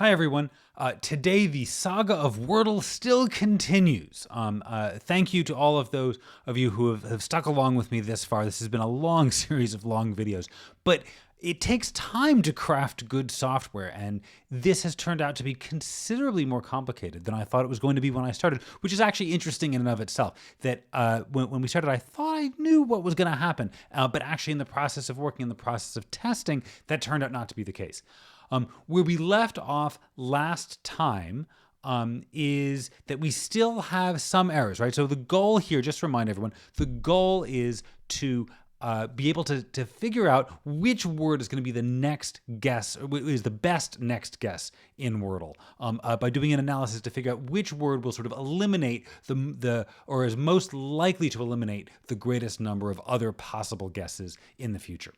Hi everyone. Today the saga of Wordle still continues. Thank you to all of those of you who have stuck along with me this far. This has been a long series of long videos, but it takes time to craft good software, and this has turned out to be considerably more complicated than I thought it was going to be when I started, which is actually interesting in and of itself. That when we started, I thought I knew what was going to happen, but actually in the process of working, in the process of testing, that turned out not to be the case. Where we left off last time is that we still have some errors, right? So the goal here, just to remind everyone, the goal is to be able to figure out which word is going to be the next guess, is the best next guess in Wordle, by doing an analysis to figure out which word will sort of eliminate or is most likely to eliminate the greatest number of other possible guesses in the future.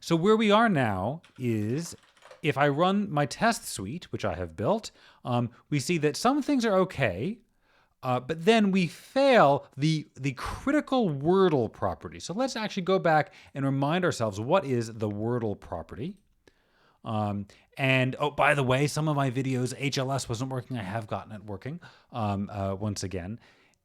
So where we are now is, if I run my test suite, which I have built, we see that some things are okay, but then we fail the critical Wordle property. So let's actually go back and remind ourselves, what is the Wordle property? And oh, by the way, some of my videos, HLS wasn't working. I have gotten it working once again.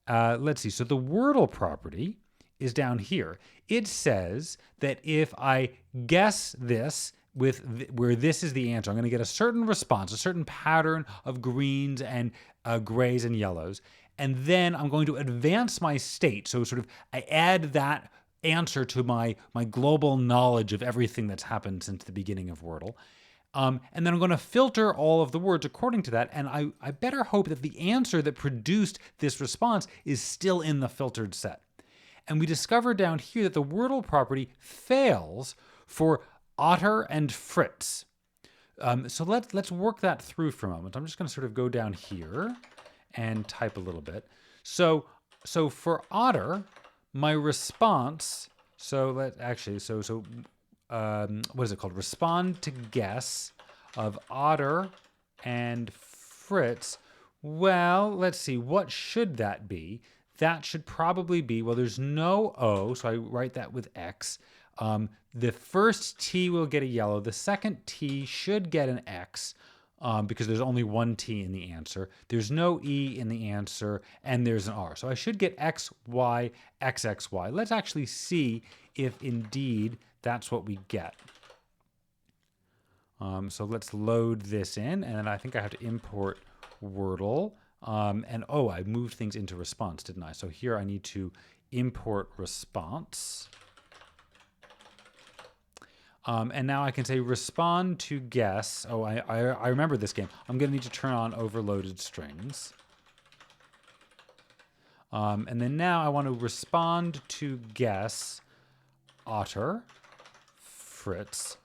Let's see. So the Wordle property is down here. It says that if I guess this, where this is the answer, I'm going to get a certain response, a certain pattern of greens and grays and yellows, and then I'm going to advance my state. So sort of I add that answer to my global knowledge of everything that's happened since the beginning of Wordle. And then I'm going to filter all of the words according to that, and I better hope that the answer that produced this response is still in the filtered set. And we discover down here that the Wordle property fails for Otter and Fritz. So let's work that through for a moment. I'm just going to sort of go down here and type a little bit. So for Otter, my response. So what is it called? Respond to guess of Otter and Fritz. Well, let's see. What should that be? That should probably be, well, there's no O, so I write that with X. The first T will get a yellow. The second T should get an X because there's only one T in the answer. There's no E in the answer, and there's an R. So I should get X, Y, X, X, Y. Let's actually see if indeed that's what we get. So let's load this in, and then I think I have to import Wordle. And oh, I moved things into response, didn't I? So here I need to import response. And now I can say respond to guess. Oh, I remember this game. I'm going to need to turn on overloaded strings. And then now I want to respond to guess Otter, Fritz.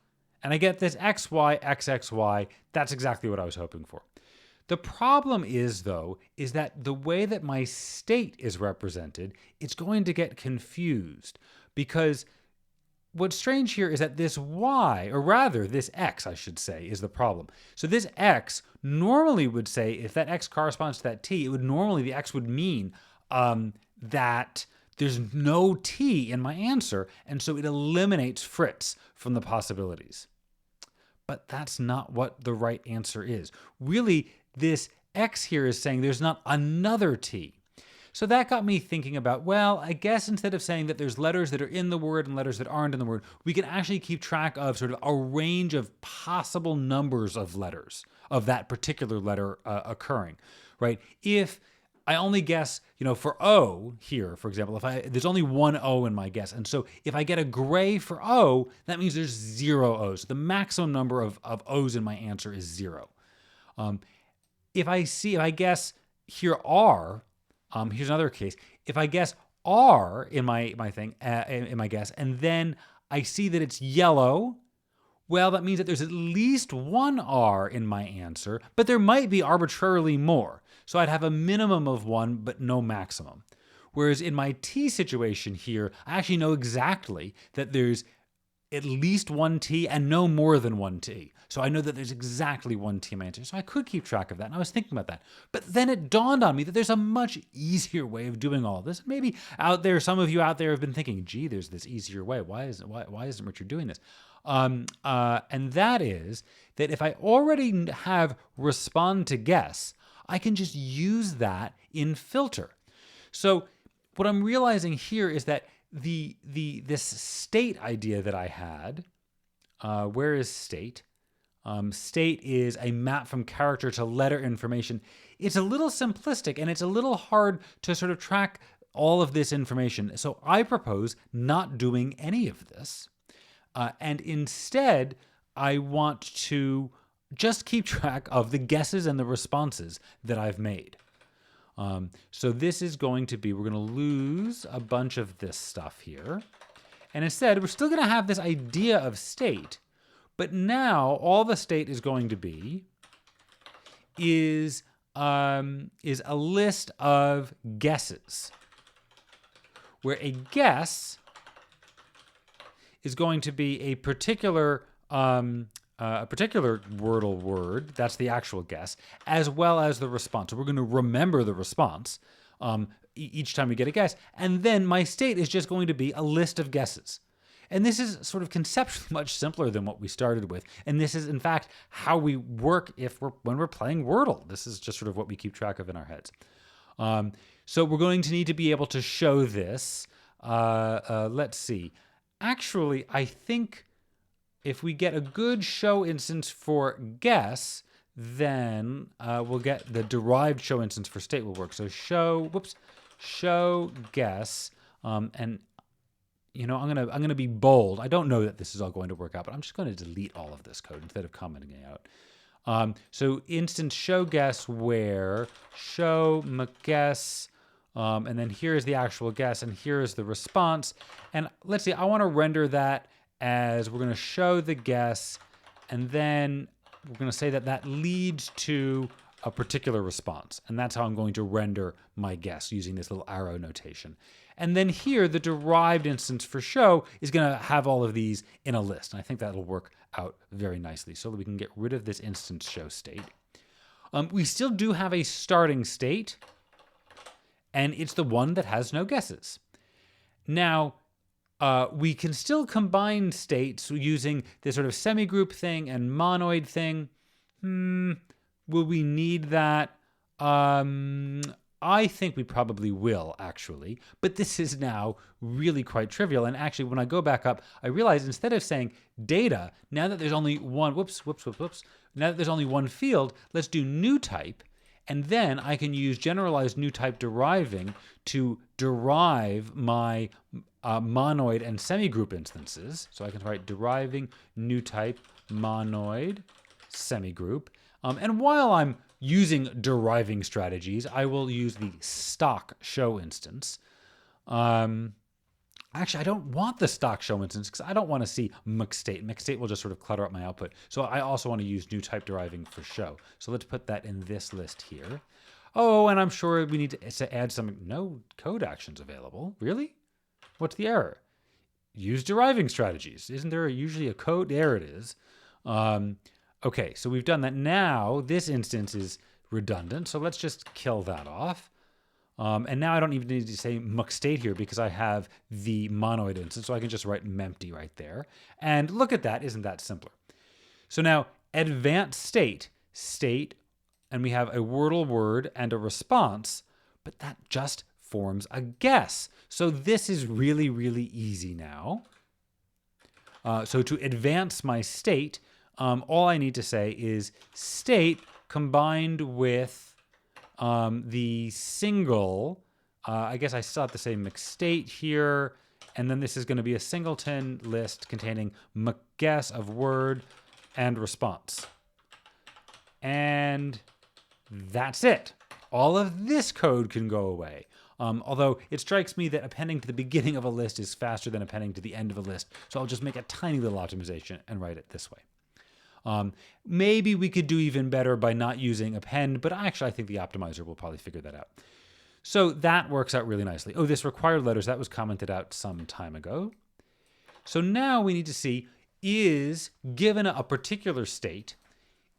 And I get this X, Y, X, X, Y. That's exactly what I was hoping for. The problem is, though, is that the way that my state is represented, it's going to get confused, because what's strange here is that this Y, or rather this X, I should say, is the problem. So this X normally would say, if that X corresponds to that T, the X would mean that there's no T in my answer, and so it eliminates Fritz from the possibilities. But that's not what the right answer is. Really, this X here is saying there's not another T. So that got me thinking about, well, I guess instead of saying that there's letters that are in the word and letters that aren't in the word, we can actually keep track of sort of a range of possible numbers of letters of that particular letter occurring, right? If I only guess, for O here, for example, there's only one O in my guess. And so if I get a gray for O, that means there's 0 O's. The maximum number of O's in my answer is 0. If I guess here R, here's another case. If I guess R in my guess, and then I see that it's yellow, well, that means that there's at least one R in my answer, but there might be arbitrarily more. So I'd have a minimum of 1, but no maximum. Whereas in my T situation here, I actually know exactly that there's at least one T and no more than one T. So I know that there's exactly one T in my answer. So I could keep track of that, and I was thinking about that. But then it dawned on me that there's a much easier way of doing all of this. Maybe some of you out there have been thinking, gee, there's this easier way. Why isn't Richard doing this? And that is that if I already have respond to guess, I can just use that in filter. So what I'm realizing here is that this state idea that I had, where is state? State is a map from character to letter information. It's a little simplistic and it's a little hard to sort of track all of this information. So I propose not doing any of this. And instead, I want to just keep track of the guesses and the responses that I've made. So this is going to be, we're going to lose a bunch of this stuff here. And instead, we're still going to have this idea of state, but now all the state is going to be is a list of guesses, where a guess is going to be a particular Wordle word, that's the actual guess, as well as the response. So we're going to remember the response each time we get a guess, and then my state is just going to be a list of guesses. And this is sort of conceptually much simpler than what we started with. And this is, in fact, how we work when we're playing Wordle. This is just sort of what we keep track of in our heads. So we're going to need to be able to show this. Let's see. Actually, I think if we get a good show instance for guess, then we'll get the derived show instance for state will work. So show guess, and you know, I'm gonna be bold. I don't know that this is all going to work out, but I'm just going to delete all of this code instead of commenting it out. So instance show guess where show guess, and then here's the actual guess, and here's the response. And let's see, I want to render that as we're going to show the guess, and then we're going to say that that leads to a particular response. And that's how I'm going to render my guess using this little arrow notation. And then here, the derived instance for show is going to have all of these in a list. And I think that'll work out very nicely so that we can get rid of this instance show state. We still do have a starting state, and it's the one that has no guesses. Now, we can still combine states using this sort of semigroup thing and monoid thing. Will we need that? I think we probably will, actually. But this is now really quite trivial. And actually, when I go back up, I realize instead of saying data, now that there's only one, now that there's only one field, let's do new type. And then I can use generalized new type deriving to derive my monoid and semigroup instances. So I can write deriving new type monoid semigroup. And while I'm using deriving strategies, I will use the stock show instance. Actually, I don't want the stock show instance because I don't want to see mcstate. Mcstate will just sort of clutter up my output. So I also want to use new type deriving for show. So let's put that in this list here. Oh, and I'm sure we need to add some no code actions available. Really? What's the error? Use deriving strategies. Isn't there usually a code? There it is. Okay, so we've done that. Now this instance is redundant, so let's just kill that off. And now I don't even need to say mcstate here because I have the monoid instance, so I can just write mempty right there. And look at that, isn't that simpler? So now advanced state, and we have a Wordle word and a response, but that just forms a guess. So this is really, really easy now. So to advance my state, all I need to say is state combined with the single, I guess I still have to say mcstate here, and then this is going to be a singleton list containing mcguess of word and response. And that's it. All of this code can go away. Although it strikes me that appending to the beginning of a list is faster than appending to the end of a list. So I'll just make a tiny little optimization and write it this way. Maybe we could do even better by not using append, but actually I think the optimizer will probably figure that out. So that works out really nicely. Oh, this required letters, that was commented out some time ago. So now we need to see, is given a particular state,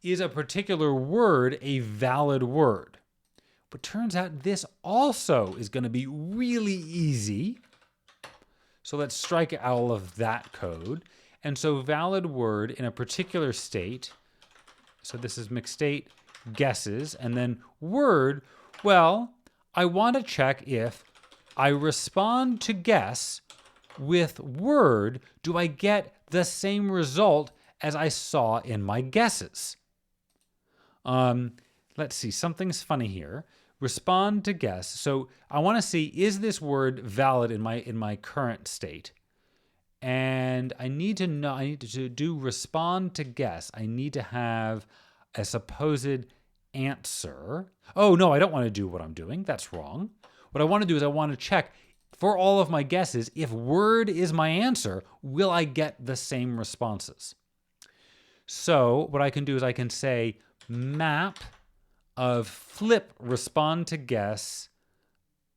is a particular word a valid word? But turns out this also is going to be really easy. So let's strike all of that code. And so valid word in a particular state, so this is mixed state, guesses, and then word, well, I want to check if I respond to guess with word, do I get the same result as I saw in my guesses? Let's see, something's funny here. Respond to guess. So I want to see, is this word valid in my current state? And I need to do respond to guess. I need to have a supposed answer. Oh, no, I don't want to do what I'm doing. That's wrong. What I want to do is I want to check for all of my guesses, if word is my answer, will I get the same responses? So what I can do is I can say map of flip respond to guess.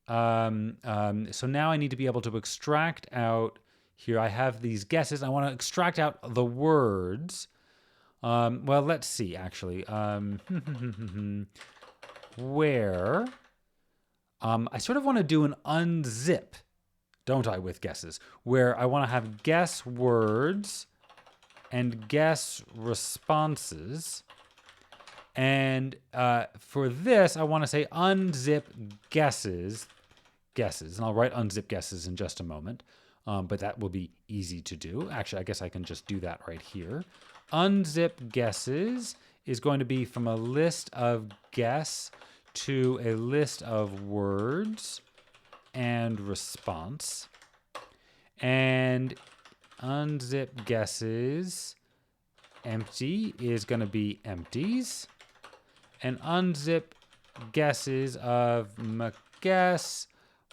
So now I need to be able to extract out, here I have these guesses. I want to extract out the words. Well, let's see, actually. Where I sort of want to do an unzip, don't I, with guesses, where I want to have guess words and guess responses. And for this, I want to say unzip guesses. And I'll write unzip guesses in just a moment, but that will be easy to do. Actually, I guess I can just do that right here. Unzip guesses is going to be from a list of guess to a list of words and response. And unzip guesses empty is going to be empties. And unzip guesses of guess,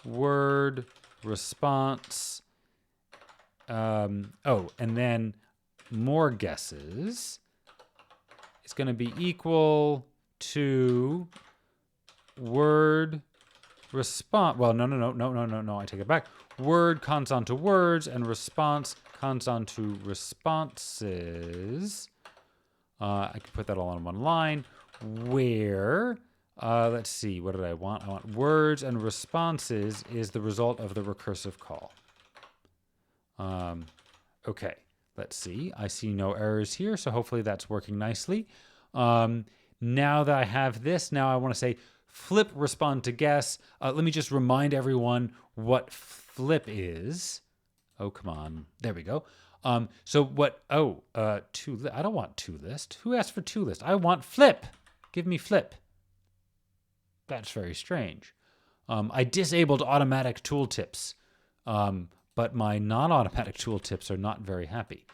word, response. And then more guesses is going to be equal to word response. Well, no, I take it back. Word cons on to words and response cons on to responses. I can put that all on one line where, let's see, what did I want? I want words and responses is the result of the recursive call. Okay, let's see. I see no errors here, so hopefully that's working nicely. Now that I have this, now I want to say flip respond to guess. Let me just remind everyone what flip is. Oh, come on. There we go. So what, I don't want toList. Who asked for toList? I want flip. Give me flip. That's very strange. I disabled automatic tooltips, but my non-automatic tooltips are not very happy.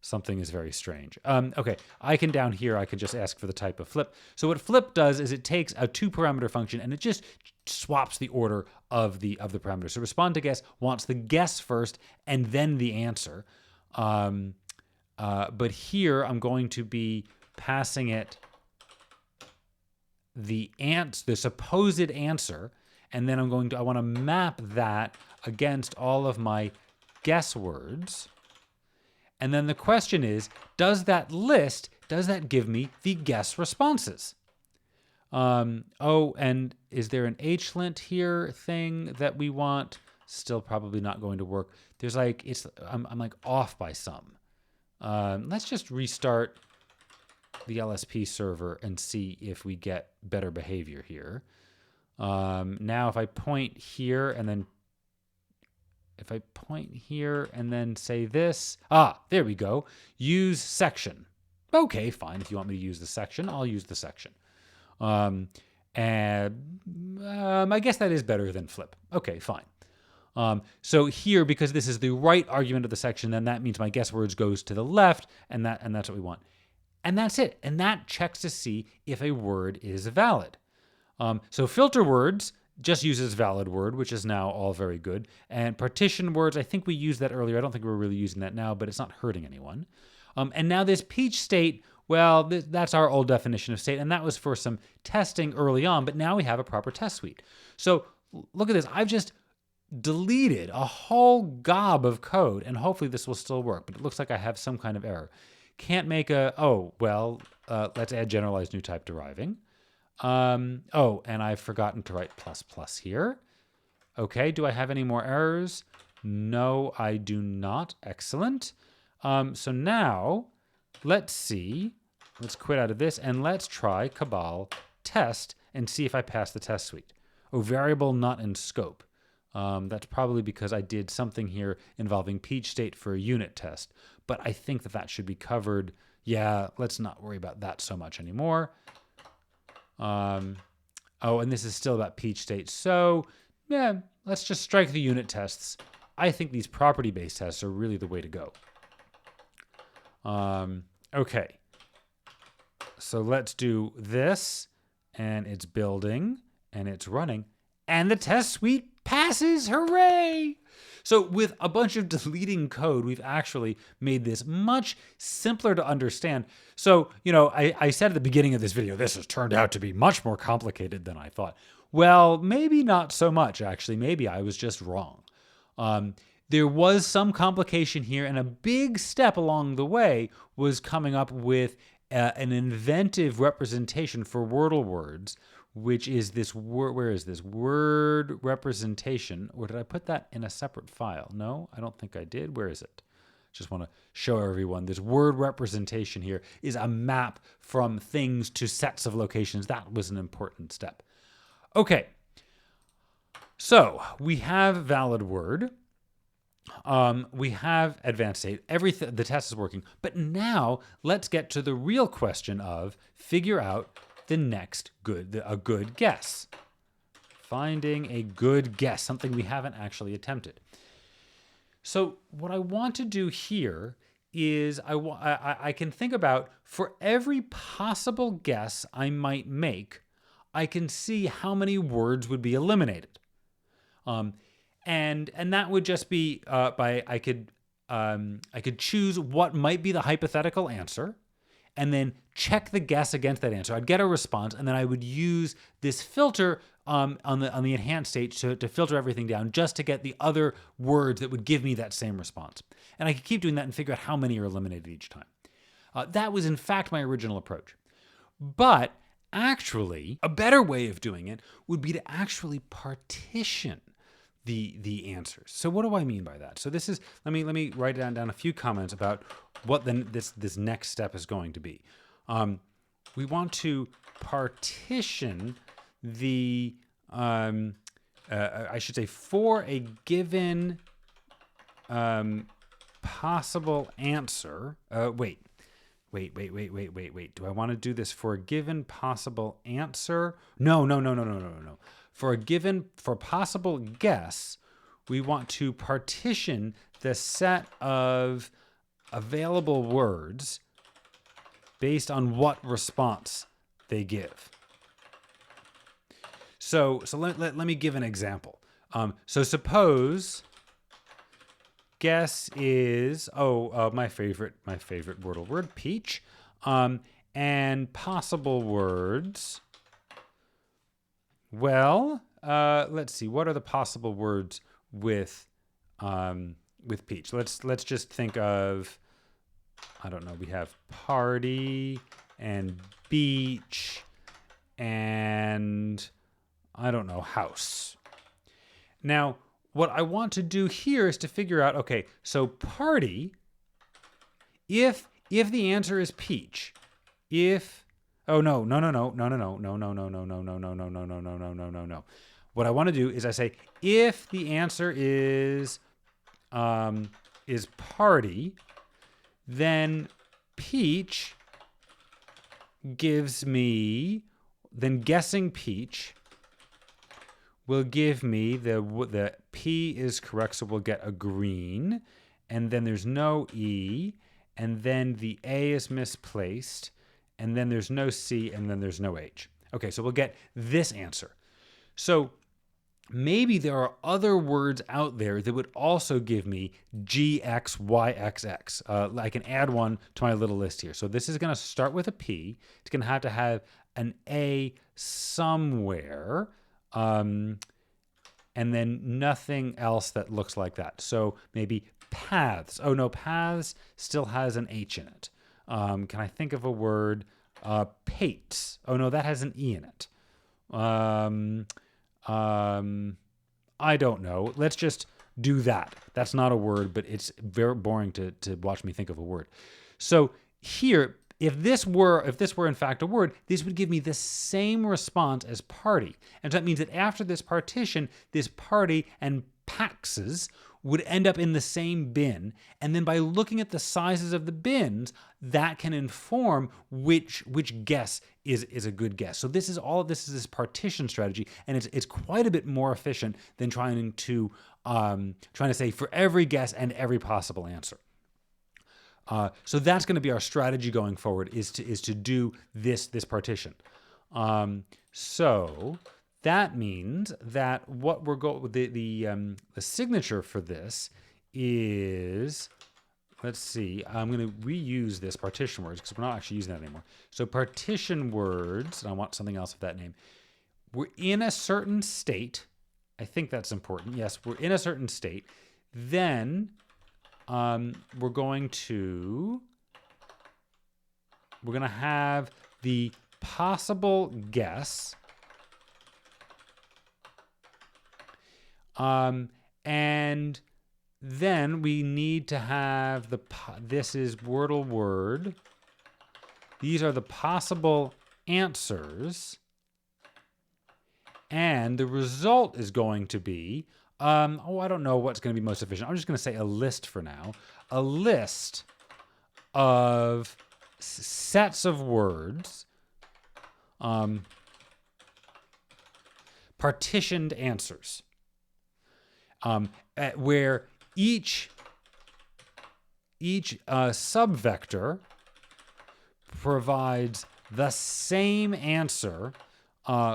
Something is very strange. Okay, I can down here, I can just ask for the type of flip. So what flip does is it takes a 2-parameter function and it just swaps the order of the parameters. So respond to guess wants the guess first and then the answer. But here I'm going to be passing it the supposed answer, and then I want to map that against all of my guess words. And then the question is, does that give me the guess responses? And is there an HLint here thing that we want? Still probably not going to work. There's like, I'm like off by some. Let's just restart the LSP server and see if we get better behavior here. Now if I point here and then say this, there we go. Use section. Okay, fine. If you want me to use the section, I'll use the section. I guess that is better than flip. Okay, fine. So here, because this is the right argument of the section, then that means my guess words goes to the left, and that's what we want. And that's it. And that checks to see if a word is valid. So filter words just uses valid word, which is now all very good. And partition words, I think we used that earlier. I don't think we're really using that now, but it's not hurting anyone. And now this peach state, well, that's our old definition of state, and that was for some testing early on, but now we have a proper test suite. So look at this. I've just deleted a whole gob of code, and hopefully this will still work, but it looks like I have some kind of error. Can't make let's add generalized new type deriving. And I've forgotten to write ++ here. Okay, do I have any more errors? No, I do not. Excellent. So now let's see. Let's quit out of this and let's try Cabal test and see if I pass the test suite. Oh, variable not in scope. That's probably because I did something here involving peach state for a unit test, but I think that should be covered. Yeah, let's not worry about that so much anymore. Oh, and this is still about peach state. So yeah, let's just strike the unit tests. I think these property-based tests are really the way to go. Okay. So let's do this, and it's building, and it's running, and the test suite passes. Hooray! So with a bunch of deleting code, we've actually made this much simpler to understand. So, I said at the beginning of this video, this has turned out to be much more complicated than I thought. Well, maybe not so much, actually. Maybe I was just wrong. There was some complication here, and a big step along the way was coming up with an inventive representation for Wordle words, which is this word. Where is this word representation? Or did I put that in a separate file? No, I don't think I did. Where is it? Just want to show everyone this word representation here is a map from things to sets of locations. That was an important step. Okay, so we have valid word. We have advanced state. Everything, the test is working. But now let's get to the real question of figure out the next a good guess. Finding a good guess, something we haven't actually attempted. So what I want to do here is I can think about, for every possible guess I might make, I can see how many words would be eliminated. And that would just be I could choose what might be the hypothetical answer, and then check the guess against that answer. I'd get a response, and then I would use this filter on the enhanced state to filter everything down, just to get the other words that would give me that same response. And I could keep doing that and figure out how many are eliminated each time. That was in fact my original approach. But actually, a better way of doing it would be to actually partition the answers. So what do I mean by that? So this is, let me write down a few comments about what then this next step is going to be. We want to partition the, I should say, for a given possible answer. Wait. Do I want to do this for a given possible answer? No. For possible guess, we want to partition the set of available words based on what response they give. So let me give an example. So suppose guess is my favorite Wordle word, peach, and possible words. Well, let's see. What are the possible words with peach? Let's just think of, I don't know. We have party and beach and, I don't know, house. Now, what I want to do here is to figure out, okay, so party, if the answer is peach, what I want to do is I say, if the answer is party, then peach gives me, then guessing peach will give me the P is correct, so we'll get a green, and then there's no E, and then the A is misplaced, and then there's no C, and then there's no H. Okay, so we'll get this answer. So maybe there are other words out there that would also give me GXYXX. I can add one to my little list here. So this is going to start with a P. It's going to have an A somewhere, and then nothing else that looks like that. So maybe paths. Oh no, paths still has an H in it. Can I think of a word? Pates. Oh no, that has an E in it. I don't know. Let's just do that. That's not a word, but it's very boring to watch me think of a word. So here, if this were in fact a word, this would give me the same response as party. And so that means that after this partition, this party and paxes would end up in the same bin. And then by looking at the sizes of the bins, that can inform which guess is a good guess. So this is this partition strategy, and it's quite a bit more efficient than trying to say for every guess and every possible answer. So that's going to be our strategy going forward, is to do this partition. So that means that what we're going with the signature for this is, let's see, I'm going to reuse this partition words because we're not actually using that anymore. So partition words, and I want something else with that name. We're in a certain state. I think that's important. Yes, we're in a certain state. Then we're going to have the possible guess. And then we need to have this is Wordle word. These are the possible answers. And the result is going to be, I don't know what's going to be most efficient. I'm just going to say a list for now. A list of sets of words, partitioned answers. Where each subvector provides the same answer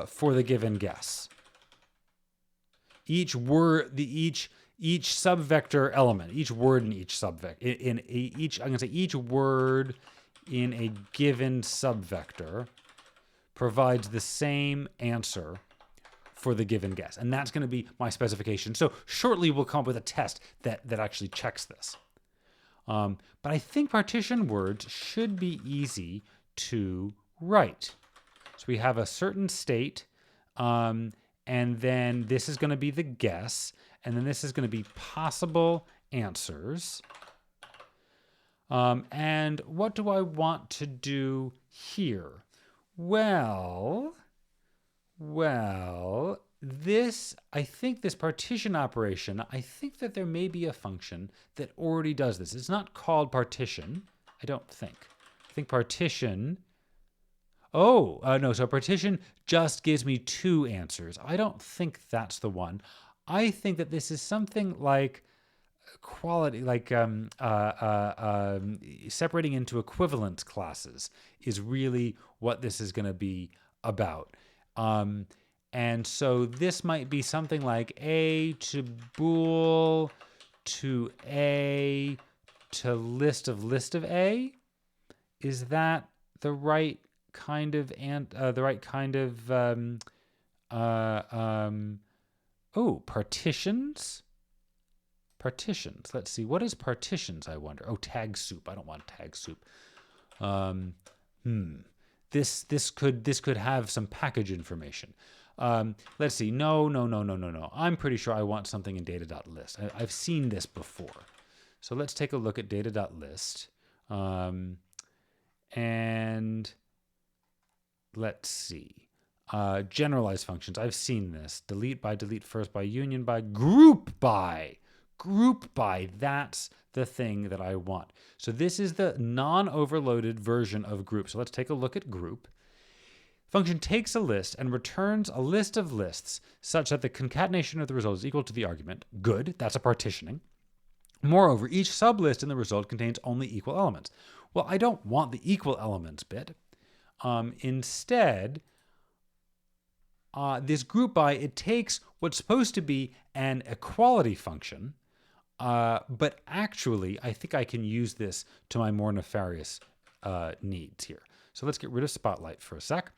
for the given guess. Each subvector element, each word in each subvector, I'm going to say each word in a given subvector provides the same answer for the given guess. And that's going to be my specification. So shortly we'll come up with a test that actually checks this. But I think partition words should be easy to write. So we have a certain state, and then this is going to be the guess, and then this is going to be possible answers. And what do I want to do here? Well, I think this partition operation, I think that there may be a function that already does this. It's not called partition, I don't think. I think partition, no, so partition just gives me two answers. I don't think that's the one. I think that this is something like quality, like separating into equivalence classes is really what this is going to be about. And so this might be something like A to bool to A to list of A. Is that the right kind of partitions? Partitions. Let's see. What is partitions, I wonder? Oh, tag soup. I don't want tag soup. This could have some package information. Let's see. No. I'm pretty sure I want something in data.list. I've seen this before. So let's take a look at data.list. And let's see. Generalized functions. I've seen this. Delete by, delete first by, union by, group by. Group by. That's the thing that I want. So this is the non-overloaded version of group. So let's take a look at group. Function takes a list and returns a list of lists such that the concatenation of the result is equal to the argument. Good, that's a partitioning. Moreover, each sublist in the result contains only equal elements. Well, I don't want the equal elements bit. Instead, this group by, it takes what's supposed to be an equality function, but actually, I think I can use this to my more nefarious needs here. So let's get rid of Spotlight for a sec.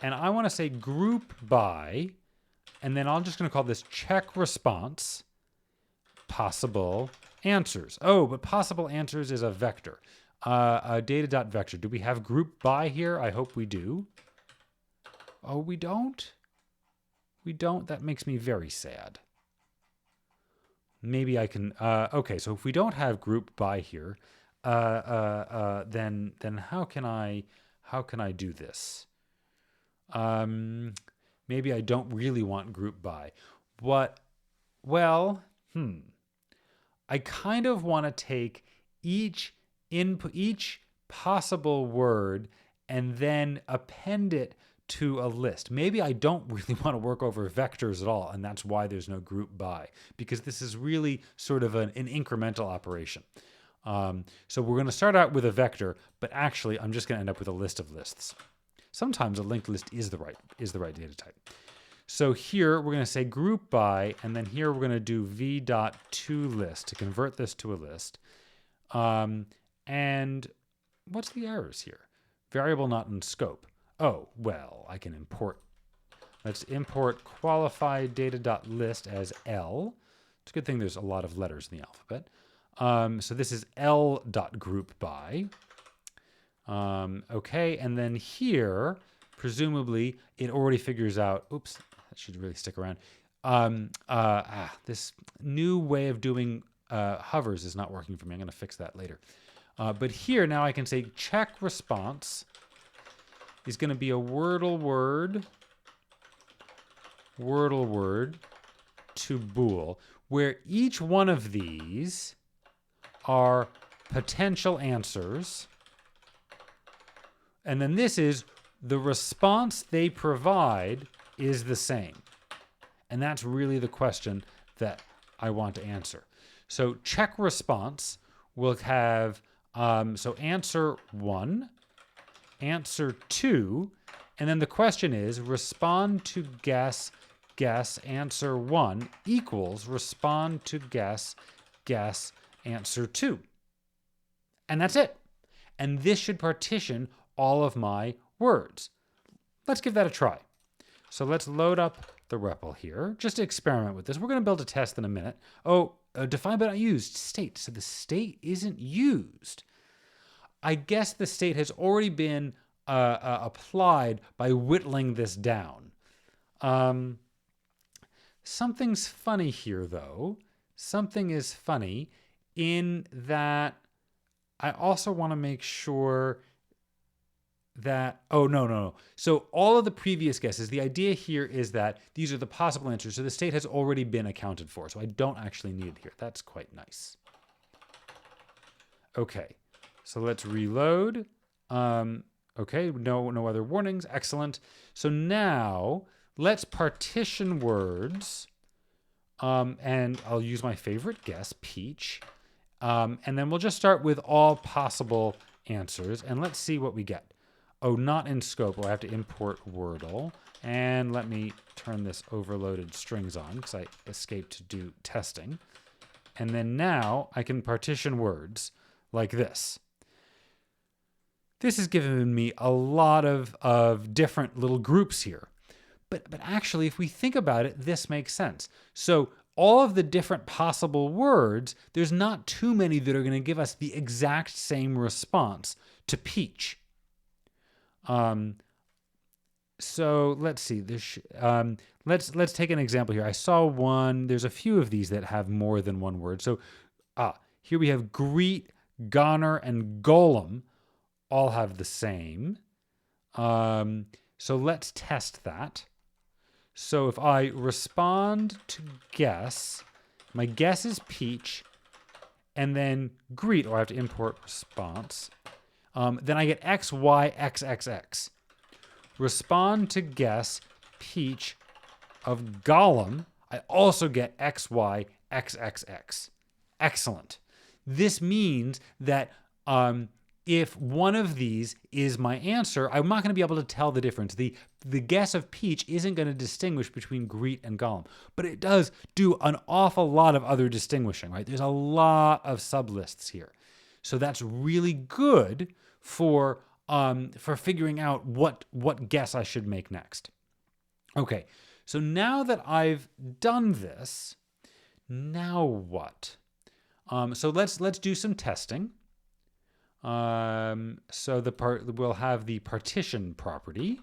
And I want to say group by, and then I'm just going to call this check response possible answers. Oh, but possible answers is a vector. Data.vector. Do we have group by here? I hope we do. Oh, we don't? We don't? That makes me very sad. maybe I can, okay, so if we don't have group by here, then how can I do this? Maybe I don't really want group by. Well, I kind of want to take each possible word and then append it to a list. Maybe I don't really want to work over vectors at all, and that's why there's no group by, because this is really sort of an incremental operation. So we're going to start out with a vector, but actually I'm just going to end up with a list of lists. Sometimes a linked list is the right data type. So here we're going to say group by, and then here we're going to do v.toList to convert this to a list. And what's the errors here? Variable not in scope. Oh, well, I can import. Let's import qualified data.list as L. It's a good thing there's a lot of letters in the alphabet. So this is L.groupBy. Okay, and then here, presumably, it already figures out, oops, that should really stick around. This new way of doing hovers is not working for me. I'm going to fix that later. But here, now I can say check response is going to be a Wordle word to bool, where each one of these are potential answers. And then this is the response they provide is the same. And that's really the question that I want to answer. So check response will have, so answer 1, answer 2, and then the question is respond to guess answer 1 equals respond to guess answer 2. And that's it. And this should partition all of my words. Let's give that a try. So let's load up the REPL here, just to experiment with this. We're going to build a test in a minute. Oh, define but not used, state. So the state isn't used. I guess the state has already been applied by whittling this down. Something's funny here, though. Something is funny in that I also want to make sure that, oh, no. So all of the previous guesses, the idea here is that these are the possible answers. So the state has already been accounted for. So I don't actually need it here. That's quite nice. Okay, so let's reload. Okay, no other warnings. Excellent. So now let's partition words. And I'll use my favorite guess, peach. And then we'll just start with all possible answers. And let's see what we get. Oh, not in scope. Oh, I have to import Wordle. And let me turn this overloaded strings on because I escaped to do testing. And then now I can partition words like this. This has given me a lot of different little groups here. But actually, if we think about it, this makes sense. So all of the different possible words, there's not too many that are going to give us the exact same response to peach. So let's see. Let's take an example here. I saw one. There's a few of these that have more than one word. So here we have greet, goner, and golem all have the same. So let's test that. So if I respond to guess, my guess is peach, and then greet, or I have to import response. Then I get X, Y, X, X, X. Respond to guess peach of golem. I also get X, Y, X, X, X. Excellent. This means that if one of these is my answer, I'm not going to be able to tell the difference. The guess of peach isn't going to distinguish between greet and golem, but it does do an awful lot of other distinguishing, right? There's a lot of sublists here. So that's really good for figuring out what guess I should make next. Okay, so now that I've done this, now what? So let's do some testing. So we'll have the partition property.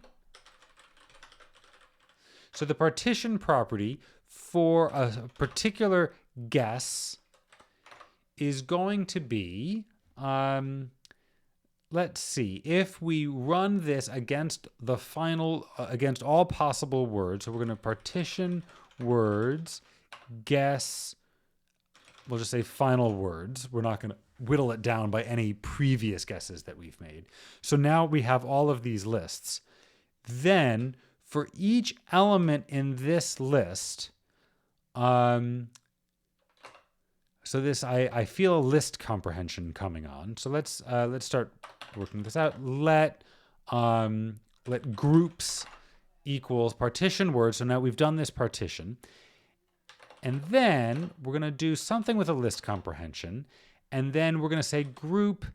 So the partition property for a particular guess is going to be, let's see, if we run this against the final, against all possible words, so we're going to partition words, guess, we'll just say final words. We're not going to whittle it down by any previous guesses that we've made. So now we have all of these lists. Then for each element in this list, so this, I feel a list comprehension coming on. So let's start working this out. Let groups equals partition words. So now we've done this partition. And then we're going to do something with a list comprehension. And then we're going to say group.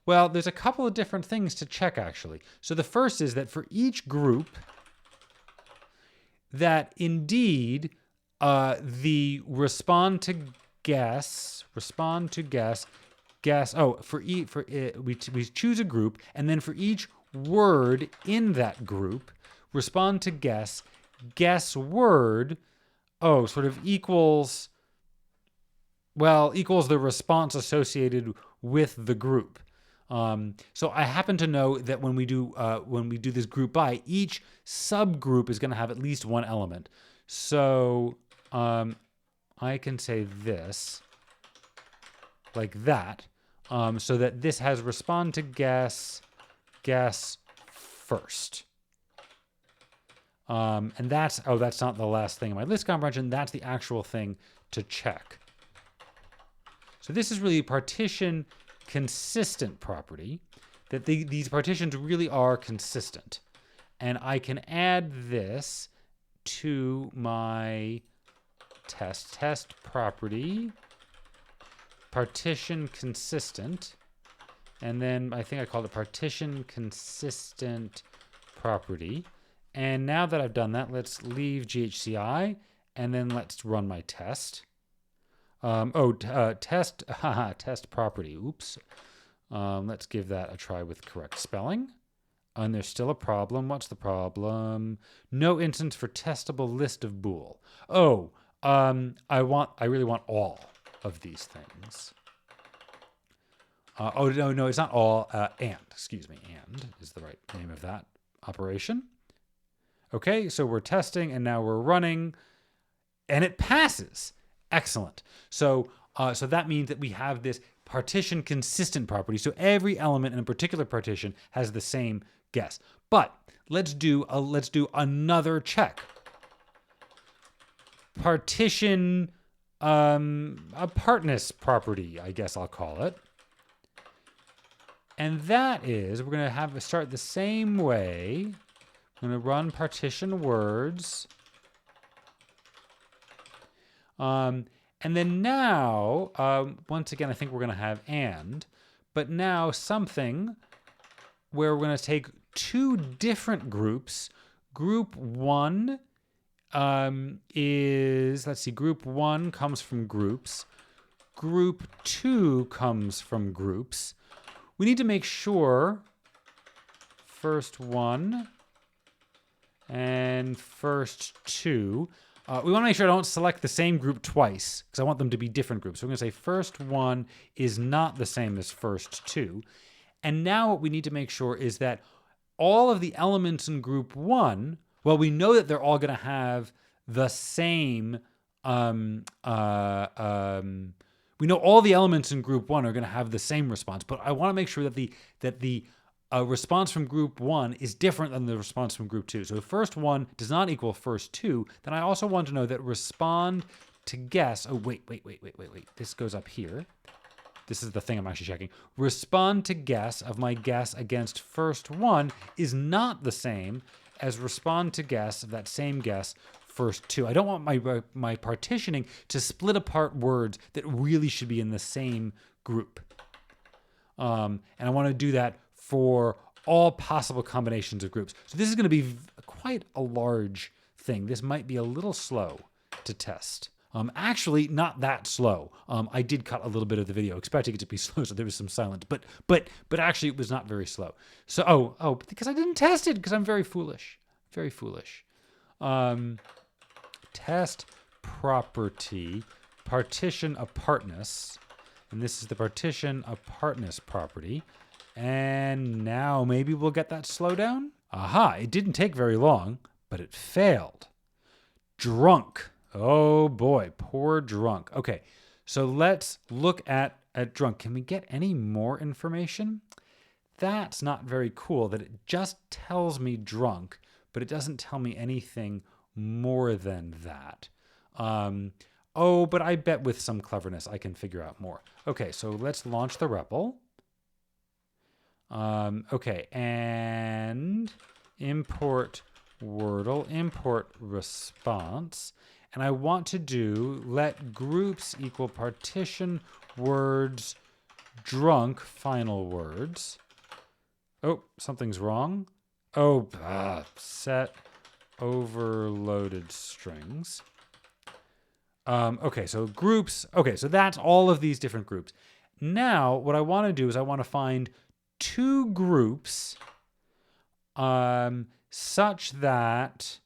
Well, there's a couple of different things to check, actually. So the first is that for each group, that indeed the respond to guess, we choose a group, and then for each word in that group, respond to guess word, sort of equals the response associated with the group. So I happen to know that when we do this group by, each subgroup is going to have at least one element. So I can say this like that, so that this has respond to guess first. And that's not the last thing in my list comprehension. That's the actual thing to check. So this is really a partition consistent property, that these partitions really are consistent. And I can add this to my test property, partition consistent, and then I think I called it partition consistent property. And now that I've done that, let's leave GHCI, and then let's run my test. Test property. Oops. Let's give that a try with correct spelling. And there's still a problem. What's the problem? No instance for testable list of bool. I really want all of these things. No, it's not all. And is the right name of that operation. Okay, so we're testing, and now we're running, and it passes. Excellent. So that means that we have this partition consistent property. So every element in a particular partition has the same guess. But let's do another check. Partition apartness property, I guess I'll call it. And that is, we're going to start the same way. I'm going to run partition words. And then now, once again, I think we're going to have and, but now something where we're going to take two different groups. Group one group one comes from groups. Group two comes from groups. We need to make sure first one and first two. We want to make sure I don't select the same group twice, because I want them to be different groups. So we're going to say first one is not the same as first two. And now what we need to make sure is that all of the elements in group one, well, we know that they're all going to have the same, we know all the elements in group one are going to have the same response, but I want to make sure that the response from group one is different than the response from group two. So if first one does not equal first two, then I also want to know that respond to guess. Oh, wait. This goes up here. This is the thing I'm actually checking. Respond to guess of my guess against first one is not the same as respond to guess of that same guess first two. I don't want my partitioning to split apart words that really should be in the same group. And I want to do that for all possible combinations of groups. So this is going to be quite a large thing. This might be a little slow to test. Actually, not that slow. I did cut a little bit of the video, expecting it to be slow, so there was some silence. But actually, it was not very slow. So because I didn't test it, because I'm very foolish. Very foolish. Test property partition apartness, and this is the partition apartness property. And now maybe we'll get that slowdown. Aha, it didn't take very long, but it failed. Drunk. Oh boy, poor drunk. Okay, so let's look at drunk. Can we get any more information? That's not very cool that it just tells me drunk, but it doesn't tell me anything more than that. Oh, but I bet with some cleverness I can figure out more. Okay, so let's launch the REPL. Okay, and import Wordle, import response. And I want to do let groups equal partition words drunk final words. Oh, something's wrong. Oh, set overloaded strings. Okay, so groups. Okay, so that's all of these different groups. Now, what I want to do is I want to find two groups such that,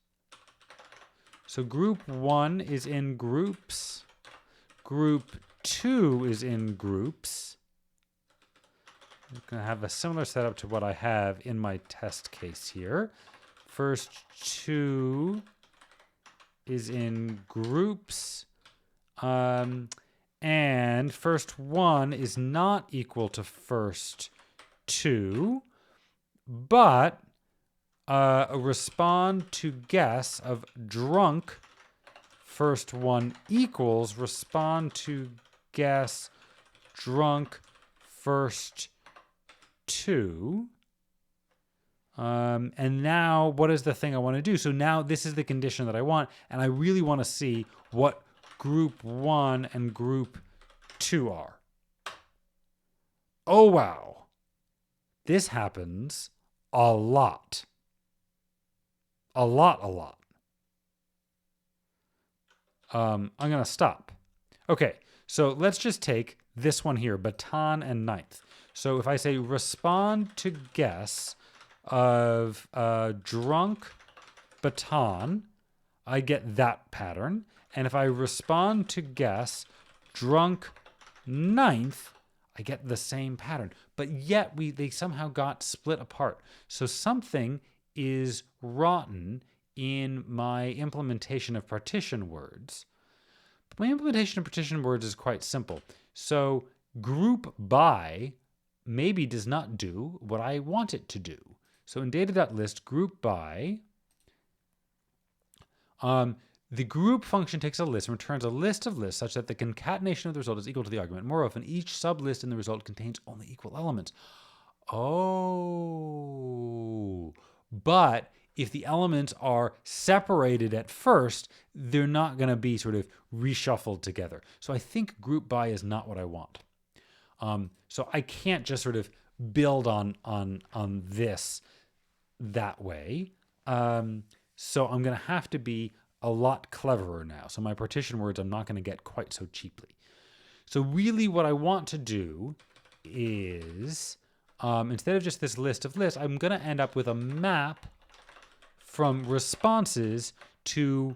so group 1 is in groups, group 2 is in groups. I'm going to have a similar setup to what I have in my test case here. First 2 is in groups, and first 1 is not equal to first 2, but respond to guess of drunk first 1 equals respond to guess drunk first 2. And now what is the thing I want to do? So now this is the condition that I want, and I really want to see what group 1 and group 2 are. Oh, wow. This happens a lot. A lot. I'm going to stop. Okay, so let's just take this one here, baton and ninth. So if I say respond to guess of drunk baton, I get that pattern. And if I respond to guess drunk ninth, I get the same pattern. But yet they somehow got split apart. So something is rotten in my implementation of partition words. But my implementation of partition words is quite simple. So group by maybe does not do what I want it to do. So in data.list, group by, the group function takes a list and returns a list of lists such that the concatenation of the result is equal to the argument. More often, each sublist in the result contains only equal elements. Oh, but if the elements are separated at first, they're not going to be sort of reshuffled together. So I think group by is not what I want. So I can't just sort of build on this that way. So I'm going to have to be a lot cleverer now. So my partition words I'm not going to get quite so cheaply. So really what I want to do is, instead of just this list of lists, I'm going to end up with a map from responses to,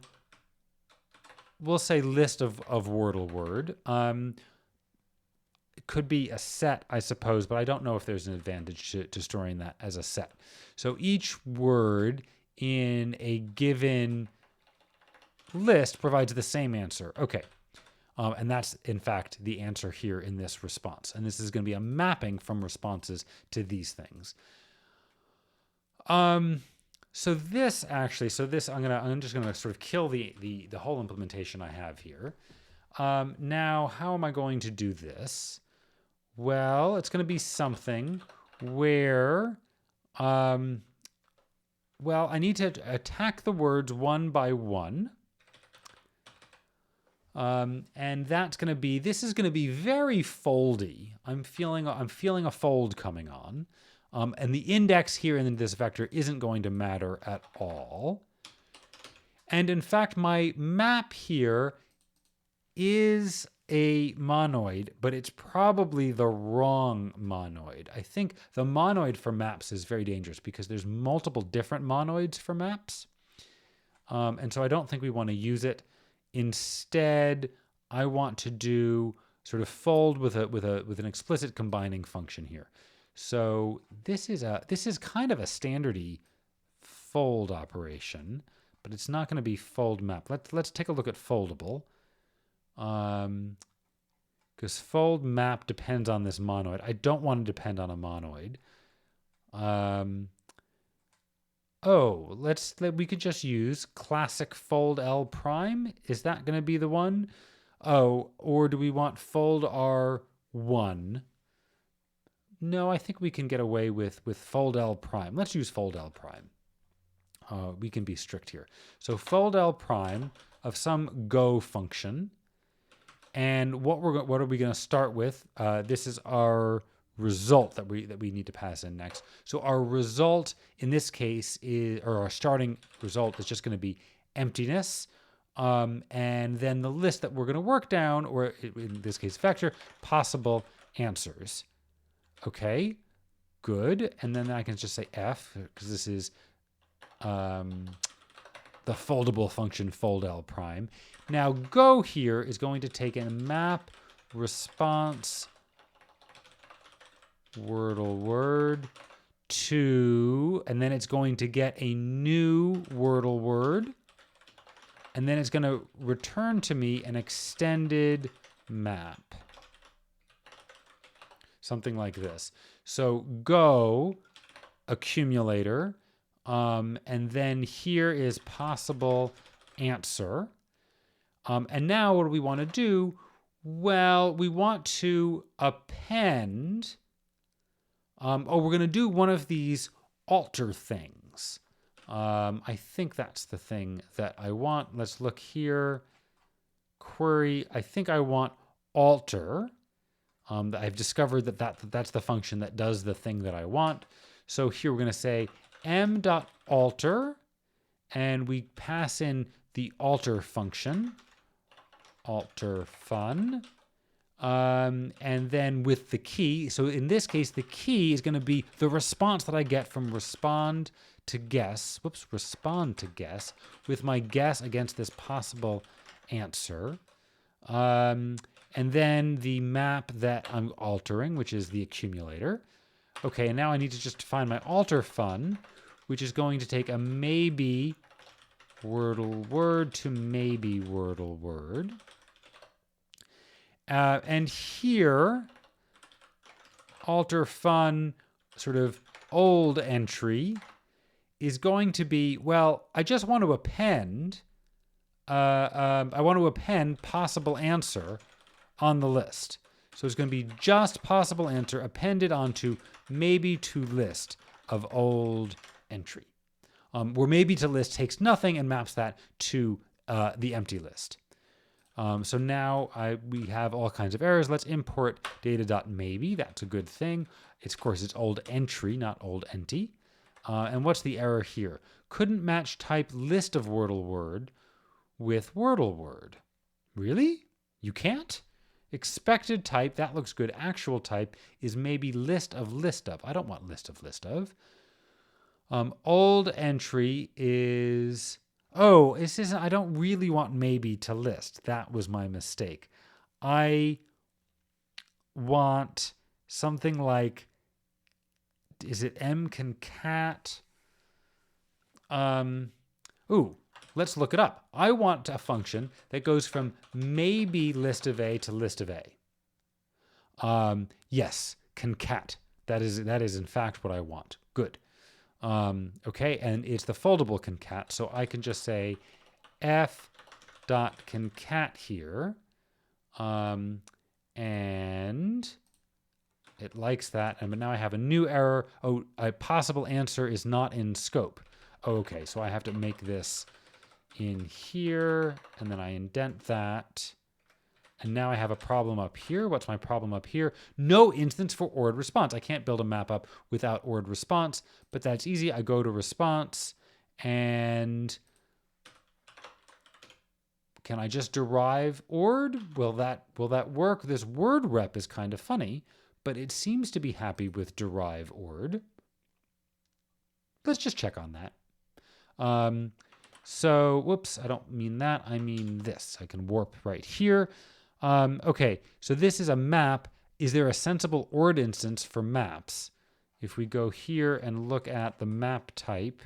we'll say list of Wordle word. It could be a set, I suppose, but I don't know if there's an advantage to storing that as a set. So each word in a given list provides the same answer. Okay. And that's, in fact, the answer here in this response. And this is going to be a mapping from responses to these things. So this actually, I'm just gonna sort of kill the whole implementation I have here. Now, how am I going to do this? Well, it's going to be something where, well, I need to attack the words one by one. And that's going to be, this is going to be very foldy. I'm feeling a fold coming on. And the index here in this vector isn't going to matter at all. And in fact, my map here is a monoid, but it's probably the wrong monoid. I think the monoid for maps is very dangerous because there's multiple different monoids for maps. And so I don't think we want to use it. Instead, I want to do sort of fold with an explicit combining function here. So this is kind of a standardy fold operation, but it's not going to be fold map. Let's take a look at foldable. Because fold map depends on this monoid. I don't want to depend on a monoid. We could just use classic fold L prime. Is that going to be the one? Oh, or do we want fold R1? No, I think we can get away with fold L prime. Let's use fold L prime. We can be strict here. So fold L prime of some go function. And what are we going to start with? This is our result that we need to pass in next. So our result in this case our starting result is just going to be emptiness. And then the list that we're going to work down, or in this case vector, possible answers. Okay, good. And then I can just say f, because this is the foldable function fold L prime. Now go here is going to take and map response Wordle word to, and then it's going to get a new Wordle word, and then it's going to return to me an extended map. Something like this. So go accumulator, and then here is possible answer. And now what do we want to do? Well, we want to append. We're going to do one of these alter things. I think that's the thing that I want. Let's look here. Query. I think I want alter. I've discovered that's the function that does the thing that I want. So here we're going to say m.alter, and we pass in the alter function. Alter fun, and then with the key. So in this case, the key is going to be the response that I get from respond to guess. Respond to guess with my guess against this possible answer. And then the map that I'm altering, which is the accumulator. Okay, and now I need to just find my alter fun, which is going to take a maybe Wordle word to maybe Wordle word. And here, alter fun sort of old entry is going to be, well, I just want to append, I want to append possible answer on the list. So it's going to be just possible answer appended onto maybe to list of old entry. Where maybe to list takes nothing and maps that to the empty list. So now we have all kinds of errors. Let's import data.maybe. That's a good thing. Of course, it's old entry, not old enty. And what's the error here? Couldn't match type list of Wordle word with Wordle word. Really? You can't? Expected type, that looks good. Actual type is maybe list of list of. I don't want list of list of. Old entry is, this isn't, I don't really want maybe to list. That was my mistake. I want something like, is it m concat? Let's look it up. I want a function that goes from maybe list of A to list of A. Yes, concat. That is in fact what I want. Good. Okay, and it's the foldable concat, so I can just say f.concat here, and it likes that, but now I have a new error. A possible answer is not in scope. Okay, so I have to make this in here, and then I indent that. And now I have a problem up here. What's my problem up here? No instance for ORed response. I can't build a map up without ORed response, but that's easy. I go to response, and can I just derive ORed? Will that work? This word rep is kind of funny, but it seems to be happy with derive ORed. Let's just check on that. So, whoops, I don't mean that. I mean this. I can warp right here. Okay, so this is a map. Is there a sensible ORD instance for maps? If we go here and look at the map type,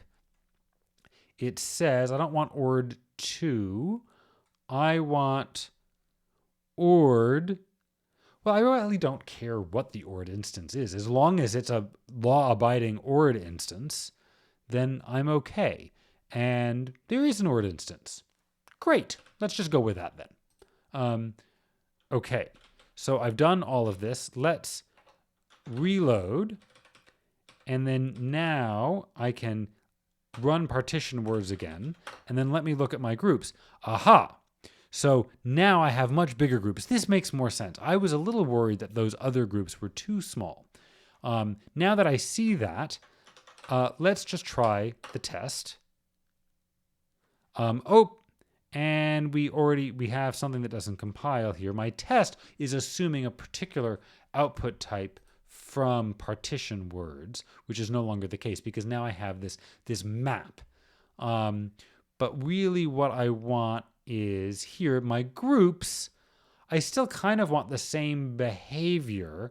it says, I don't want ORD2. I want ORD. Well, I really don't care what the ORD instance is. As long as it's a law-abiding ORD instance, then I'm okay. And there is an ORD instance. Great. Let's just go with that then. Okay. So I've done all of this. Let's reload. And then now I can run partition words again. And then let me look at my groups. Aha. So now I have much bigger groups. This makes more sense. I was a little worried that those other groups were too small. Now that I see that, let's just try the test. And we have something that doesn't compile here. My test is assuming a particular output type from partition words, which is no longer the case because now I have this map. But really what I want is here, my groups, I still kind of want the same behavior,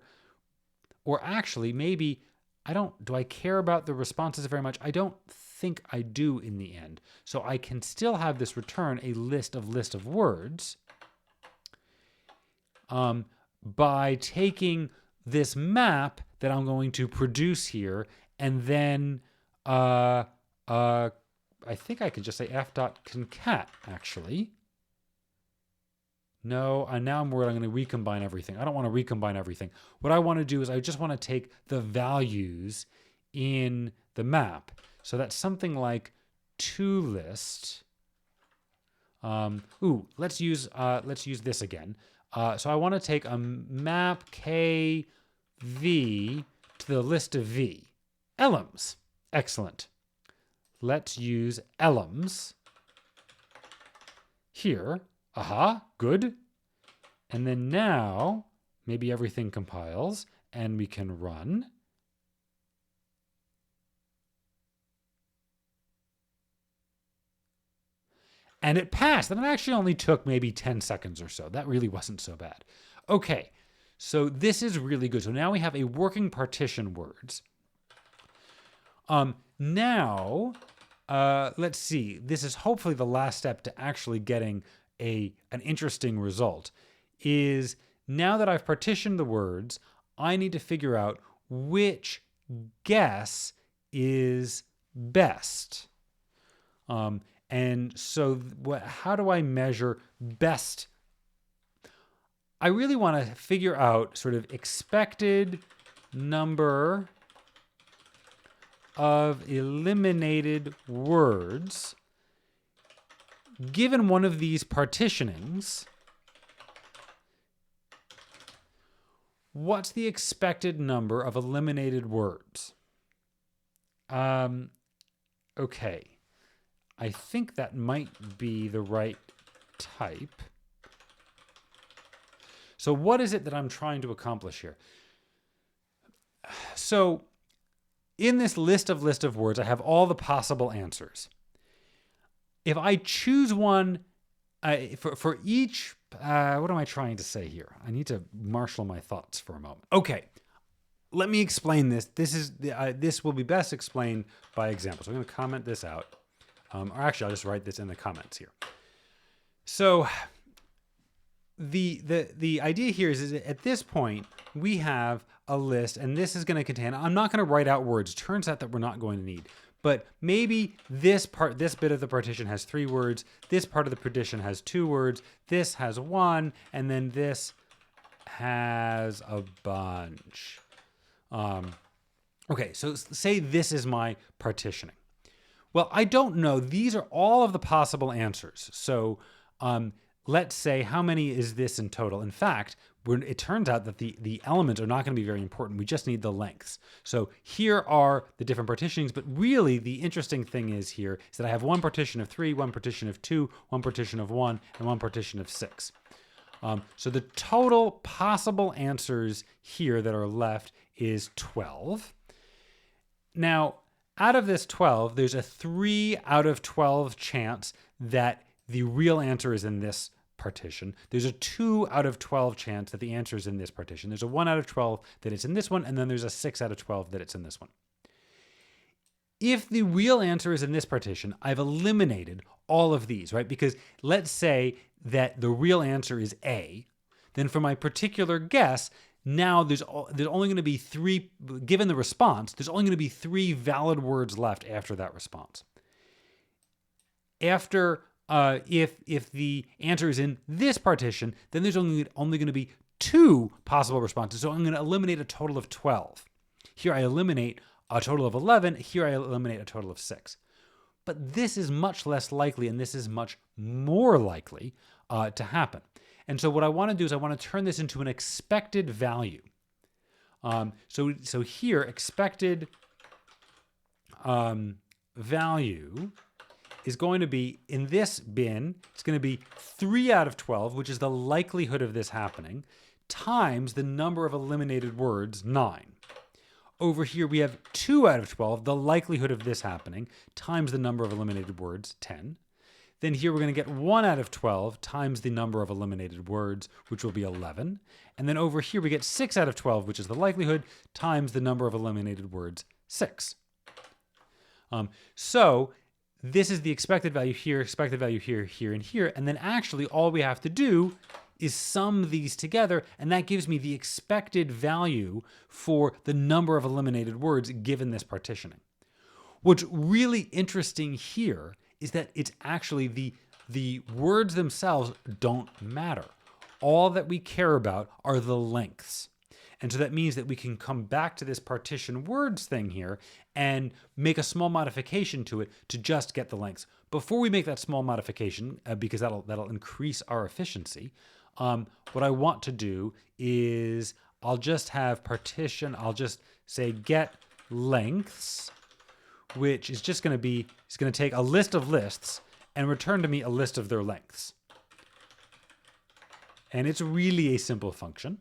or actually maybe do I care about the responses very much? I don't think I do in the end. So I can still have this return a list of words by taking this map that I'm going to produce here, and then I think I could just say f.concat, actually. No, now I'm worried I'm going to recombine everything. I don't want to recombine everything. What I want to do is I just want to take the values in the map. So that's something like toList. Let's use this again. So I want to take a map kv to the list of v. Elms. Excellent. Let's use elms here. Aha, good. And then now, maybe everything compiles and we can run. And it passed. And it actually only took maybe 10 seconds or so. That really wasn't so bad. Okay, so this is really good. So now we have a working partition words. Now, let's see. This is hopefully the last step to actually getting an interesting result. Is now that I've partitioned the words, I need to figure out which guess is best. And so how do I measure best? I really want to figure out sort of expected number of eliminated words given one of these partitionings. What's the expected number of eliminated words? Okay. I think that might be the right type. So what is it that I'm trying to accomplish here? So in this list of words, I have all the possible answers. If I choose one for each, what am I trying to say here? I need to marshal my thoughts for a moment. Okay, let me explain this. This will be best explained by example. So I'm going to comment this out. Or actually, I'll just write this in the comments here. So the idea here is that at this point, we have a list, and this is going to contain, I'm not going to write out words. Turns out that we're not going to need. But maybe this bit of the partition has 3 words. This part of the partition has 2 words. This has 1, and then this has a bunch. Okay, so say this is my partitioning. Well, I don't know. These are all of the possible answers. So let's say, how many is this in total? In fact, it turns out that the elements are not going to be very important. We just need the lengths. So here are the different partitionings, but really the interesting thing is that I have one partition of 3, one partition of 2, one partition of 1, and one partition of 6. So the total possible answers here that are left is 12. Now, out of this 12, there's a 3 out of 12 chance that the real answer is in this partition, there's a 2 out of 12 chance that the answer is in this partition. There's a 1 out of 12 that it's in this one, and then there's a 6 out of 12 that it's in this one. If the real answer is in this partition, I've eliminated all of these, right? Because let's say that the real answer is A, then for my particular guess, now there's only going to be 3, given the response, there's only going to be 3 valid words left after that response. After, if the answer is in this partition, then there's only going to be 2 possible responses. So I'm going to eliminate a total of 12. Here I eliminate a total of 11. Here I eliminate a total of 6. But this is much less likely, and this is much more likely to happen. And so what I want to do is I want to turn this into an expected value. So here, expected value is going to be, in this bin, it's going to be 3 out of 12, which is the likelihood of this happening, times the number of eliminated words, 9. Over here, we have 2 out of 12, the likelihood of this happening, times the number of eliminated words, 10. Then here we're going to get 1 out of 12 times the number of eliminated words, which will be 11. And then over here we get 6 out of 12, which is the likelihood, times the number of eliminated words, 6. So this is the expected value here, expected value here, here, and here. And then actually all we have to do is sum these together, and that gives me the expected value for the number of eliminated words given this partitioning. What's really interesting here is that it's actually the words themselves don't matter. All that we care about are the lengths. And so that means that we can come back to this partition words thing here and make a small modification to it to just get the lengths. Before we make that small modification, because that'll increase our efficiency, what I want to do is I'll just have partition, I'll just say get lengths, which is just going to be, it's going to take a list of lists and return to me a list of their lengths. And it's really a simple function.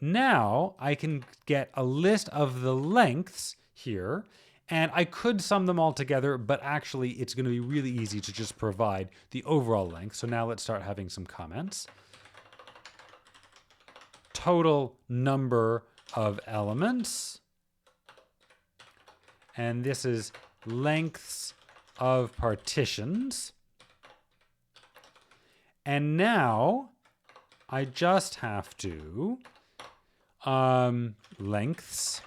Now I can get a list of the lengths here, and I could sum them all together, but actually it's going to be really easy to just provide the overall length. So now let's start having some comments. Total number of elements. And this is lengths of partitions. And now I just have to lengths.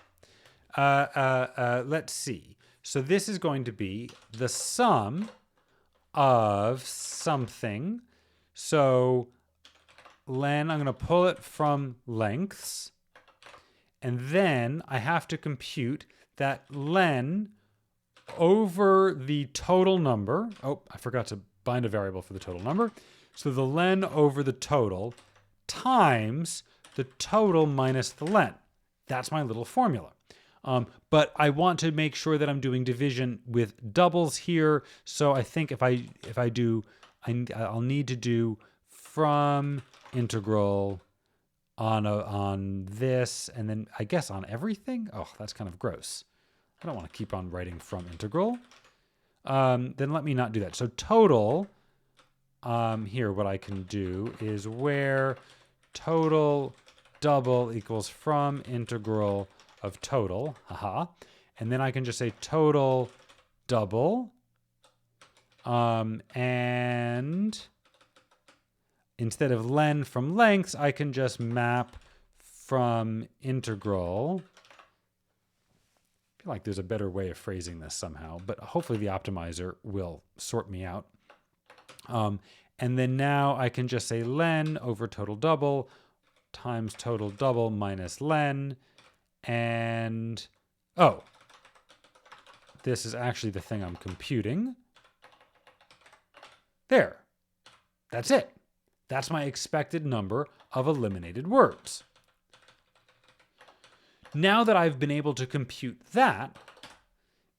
Let's see. So this is going to be the sum of something. So len, I'm going to pull it from lengths. And then I have to compute that len over the total number. Oh, I forgot to bind a variable for the total number. So the len over the total times the total minus the len. That's my little formula. But I want to make sure that I'm doing division with doubles here. So I think if I do, I'll need to do from integral on this, and then I guess on everything. Oh, that's kind of gross. I don't want to keep on writing from integral. Then let me not do that. So total, here what I can do is where total double equals from integral of total, and then I can just say total double, and instead of len from lengths, I can just map from integral. I feel like there's a better way of phrasing this somehow, but hopefully the optimizer will sort me out. And then now I can just say len over total double times total double minus len. And, oh, this is actually the thing I'm computing. There. That's it. That's my expected number of eliminated words. Now that I've been able to compute that,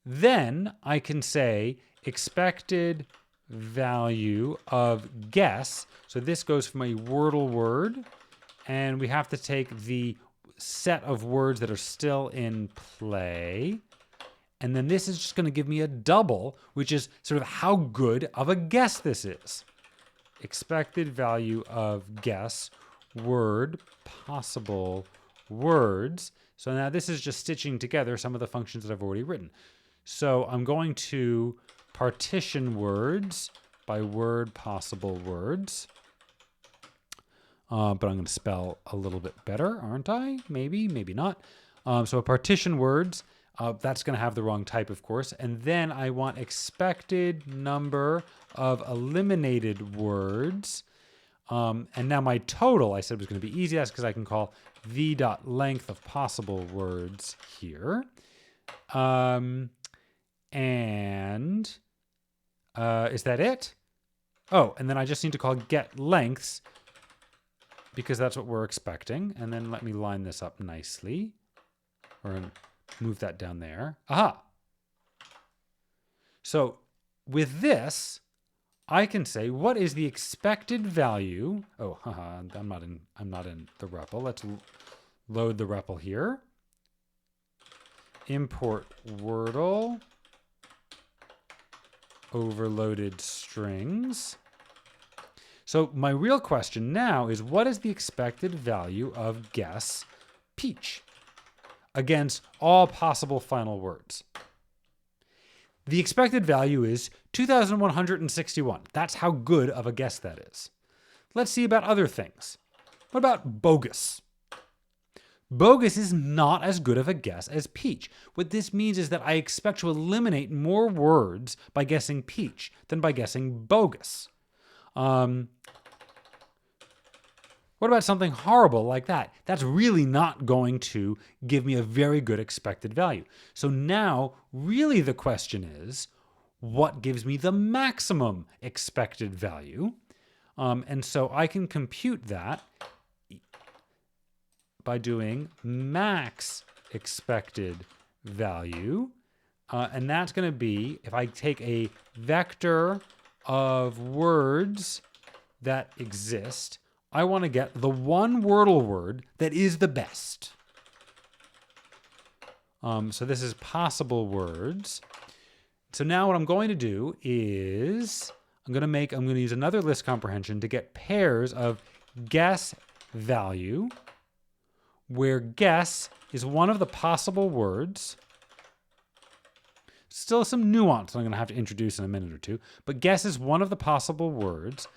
then I can say expected value of guess. So this goes from a Wordle word, and we have to take the set of words that are still in play. And then this is just going to give me a double, which is sort of how good of a guess this is. expected value of guess word possible words. So now this is just stitching together some of the functions that I've already written. So I'm going to partition words by word possible words. But I'm going to spell a little bit better, aren't I? Maybe, maybe not. So a partition words, that's going to have the wrong type, of course. And then I want expected number of eliminated words. And now my total, I said was going to be easy. That's because I can call v.length of possible words here. Is that it? Oh, and then I just need to call get lengths because that's what we're expecting. And then let me line this up nicely or move that down there. Aha. So with this, I can say, what is the expected value? Oh, haha, I'm not in the REPL. Let's load the REPL here. Import Wordle overloaded strings. So my real question now is, what is the expected value of guess peach against all possible final words? The expected value is 2,161. That's how good of a guess that is. Let's see about other things. What about bogus? Bogus is not as good of a guess as peach. What this means is that I expect to eliminate more words by guessing peach than by guessing bogus. What about something horrible like that? That's really not going to give me a very good expected value. So now, really the question is, what gives me the maximum expected value? And so I can compute that by doing max expected value. And that's going to be, if I take a vector of words that exist, I want to get the one Wordle word that is the best. So this is possible words. So now what I'm going to do is I'm going to use another list comprehension to get pairs of guess value, where guess is one of the possible words. Still some nuance I'm going to have to introduce in a minute or two, but guess is one of the possible words.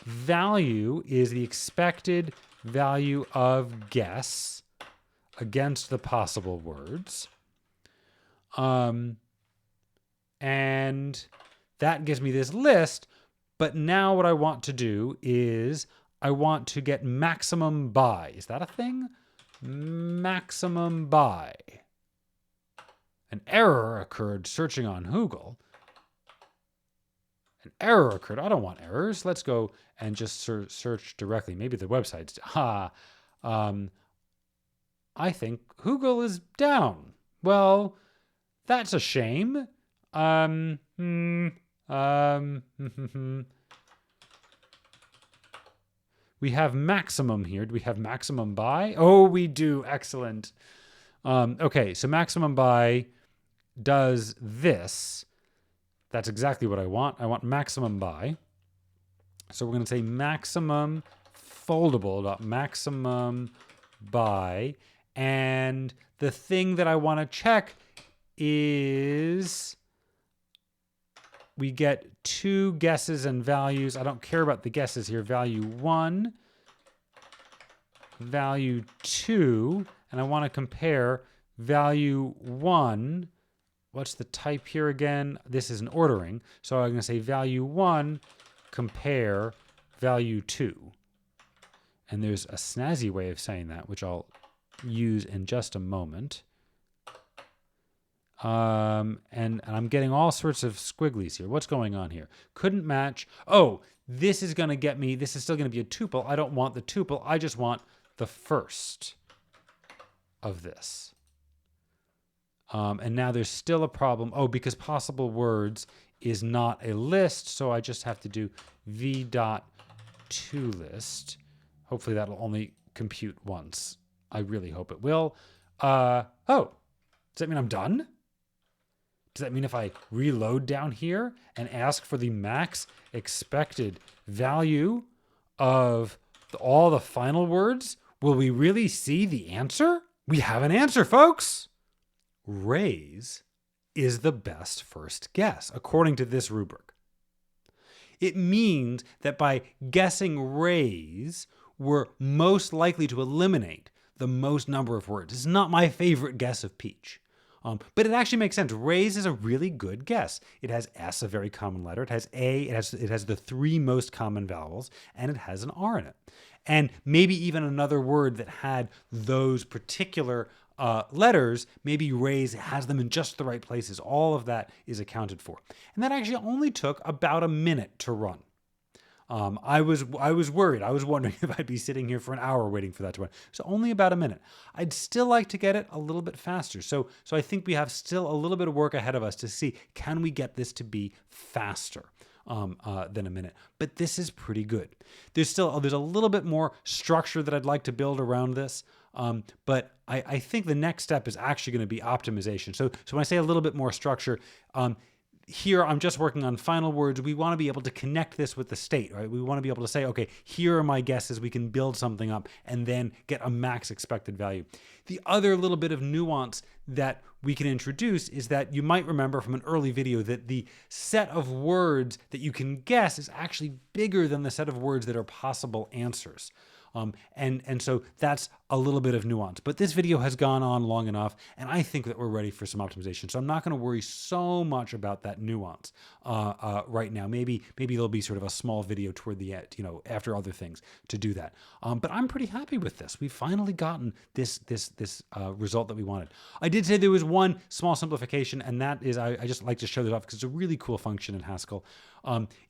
Value is the expected value of guess against the possible words. And that gives me this list. But now what I want to do is I want to get maximum by. Is that a thing? Maximum by. An error occurred searching on Google. An error occurred. I don't want errors. Let's go and just search directly. Maybe the website's I think Google is down. Well, that's a shame. We have maximum here. Do we have maximum by? Oh, we do. Excellent. Okay, so maximum by does this. That's exactly what I want. I want maximum by. So we're going to say maximum foldable.maximum by. And the thing that I want to check is we get two guesses and values. I don't care about the guesses here. Value 1, value 2, and I want to compare value 1. What's the type here again? This is an ordering. So I'm going to say value 1, compare value 2. And there's a snazzy way of saying that, which I'll use in just a moment. And I'm getting all sorts of squigglies here. What's going on here? Couldn't match. Oh, this is going to get me, this is still going to be a tuple. I don't want the tuple. I just want the first of this. And now there's still a problem. Oh, because possible words is not a list. So I just have to do v.toList. Hopefully that'll only compute once. I really hope it will. Oh, does that mean I'm done? Does that mean if I reload down here and ask for the max expected value of all the final words, will we really see the answer? We have an answer, folks. Raise is the best first guess, according to this rubric. It means that by guessing raise, we're most likely to eliminate the most number of words. It's not my favorite guess of peach. But it actually makes sense. Raise is a really good guess. It has S, a very common letter. It has A, it has the 3 most common vowels, and it has an R in it. And maybe even another word that had those particular letters, maybe raise has them in just the right places. All of that is accounted for. And that actually only took about a minute to run. I was worried. I was wondering if I'd be sitting here for an hour waiting for that to run. So only about a minute. I'd still like to get it a little bit faster. So I think we have still a little bit of work ahead of us to see, can we get this to be faster than a minute? But this is pretty good. There's a little bit more structure that I'd like to build around this. But I think the next step is actually going to be optimization. So when I say a little bit more structure, here I'm just working on final words. We want to be able to connect this with the state, right? We want to be able to say, okay, here are my guesses. We can build something up and then get a max expected value. The other little bit of nuance that we can introduce is that you might remember from an early video that the set of words that you can guess is actually bigger than the set of words that are possible answers. And so that's a little bit of nuance. But this video has gone on long enough, and I think that we're ready for some optimization. So I'm not going to worry so much about that nuance right now. Maybe there'll be sort of a small video toward the end, after other things to do that. But I'm pretty happy with this. We've finally gotten this result that we wanted. I did say there was one small simplification, and that is I just like to show this off because it's a really cool function in Haskell.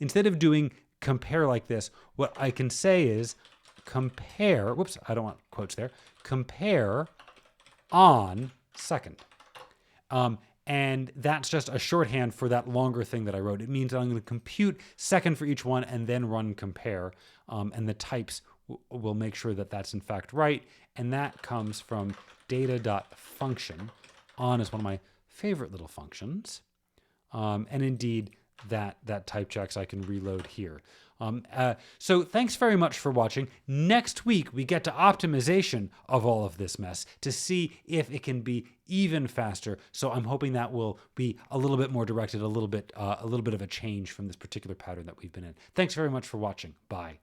Instead of doing compare like this, what I can say is compare, whoops, I don't want quotes there, compare on second. And that's just a shorthand for that longer thing that I wrote. It means that I'm going to compute second for each one and then run compare. And the types will make sure that that's in fact right. And that comes from data.function. On is one of my favorite little functions. And indeed, that type checks, I can reload here. So thanks very much for watching. Next week, we get to optimization of all of this mess to see if it can be even faster. So I'm hoping that will be a little bit more directed, a little bit of a change from this particular pattern that we've been in. Thanks very much for watching. Bye.